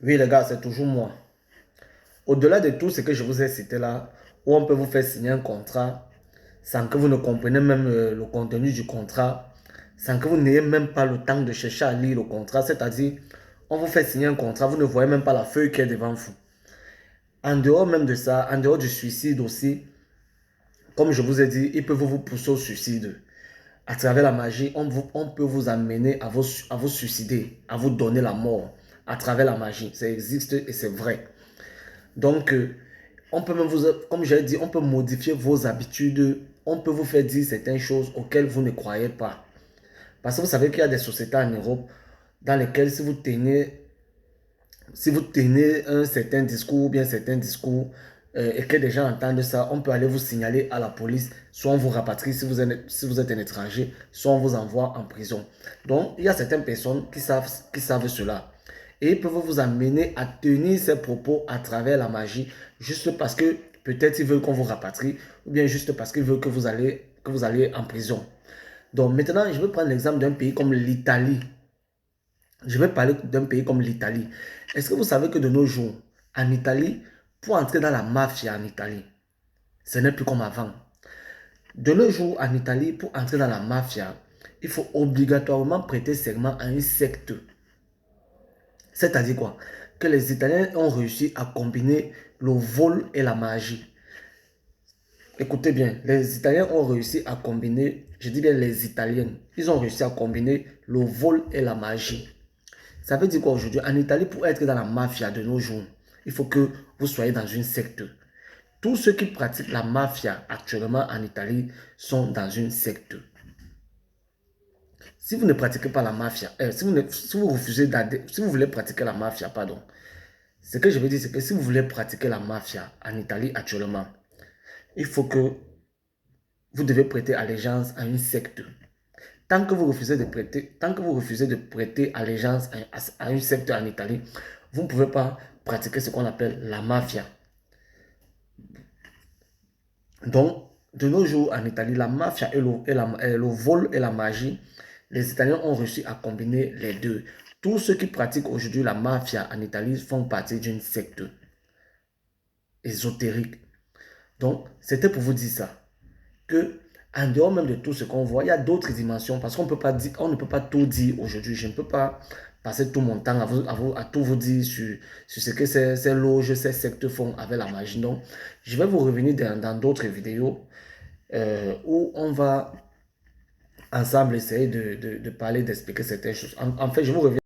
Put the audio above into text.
Oui, les gars, c'est toujours moi. Au-delà de tout ce que je vous ai cité là, où on peut vous faire signer un contrat sans que vous ne compreniez même le contenu du contrat, sans que vous n'ayez même pas le temps de chercher à lire le contrat, c'est-à-dire, on vous fait signer un contrat, vous ne voyez même pas la feuille qui est devant vous. En dehors même de ça, en dehors du suicide aussi, comme je vous ai dit, ils peuvent vous pousser au suicide. À travers la magie, on peut vous amener à vous suicider, à vous donner la mort à travers la magie. Ça existe et c'est vrai. Donc, on peut même vous, comme j'ai dit, on peut modifier vos habitudes. On peut vous faire dire certaines choses auxquelles vous ne croyez pas. Parce que vous savez qu'il y a des sociétés en Europe dans lesquelles si vous tenez un certain discours, bien certains discours, et que des gens entendent ça, on peut aller vous signaler à la police, soit on vous rapatrie si vous êtes un étranger, soit on vous envoie en prison. Donc, il y a certaines personnes qui savent cela. Et ils peuvent vous amener à tenir ces propos à travers la magie, juste parce que peut-être ils veulent qu'on vous rapatrie, ou bien juste parce qu'ils veulent que vous allez en prison. Donc maintenant, je vais prendre l'exemple d'un pays comme l'Italie. Je vais parler d'un pays comme l'Italie. Est-ce que vous savez que de nos jours, en Italie, pour entrer dans la mafia en Italie, ce n'est plus comme avant. De nos jours, en Italie, pour entrer dans la mafia, il faut obligatoirement prêter serment à une secte. C'est-à-dire quoi? Que les Italiens ont réussi à combiner le vol et la magie. Écoutez bien, les Italiens ont réussi à combiner, je dis bien les Italiens, ils ont réussi à combiner le vol et la magie. Ça veut dire quoi aujourd'hui? En Italie, pour être dans la mafia de nos jours, il faut que vous soyez dans une secte. Tous ceux qui pratiquent la mafia actuellement en Italie sont dans une secte. Si vous ne pratiquez pas la mafia, si vous refusez si vous voulez pratiquer la mafia, pardon, ce que je veux dire, c'est que si vous voulez pratiquer la mafia en Italie actuellement, il faut que vous devez prêter allégeance à une secte. Tant que vous refusez de prêter allégeance à une secte en Italie, vous ne pouvez pas pratiquer ce qu'on appelle la mafia. Donc, de nos jours en Italie, la mafia et le vol et la magie, les Italiens ont réussi à combiner les deux. Tous ceux qui pratiquent aujourd'hui la mafia en Italie font partie d'une secte ésotérique. Donc, c'était pour vous dire ça. Que en dehors même de tout ce qu'on voit, il y a d'autres dimensions parce qu'on peut pas dire, on ne peut pas tout dire aujourd'hui. Je ne peux pas passer tout mon temps à tout vous dire sur ce que ces loges, ces sectes font avec la magie. Donc, je vais vous revenir dans d'autres vidéos où on va ensemble essayer de parler, d'expliquer certaines choses. En fait, je vous reviens.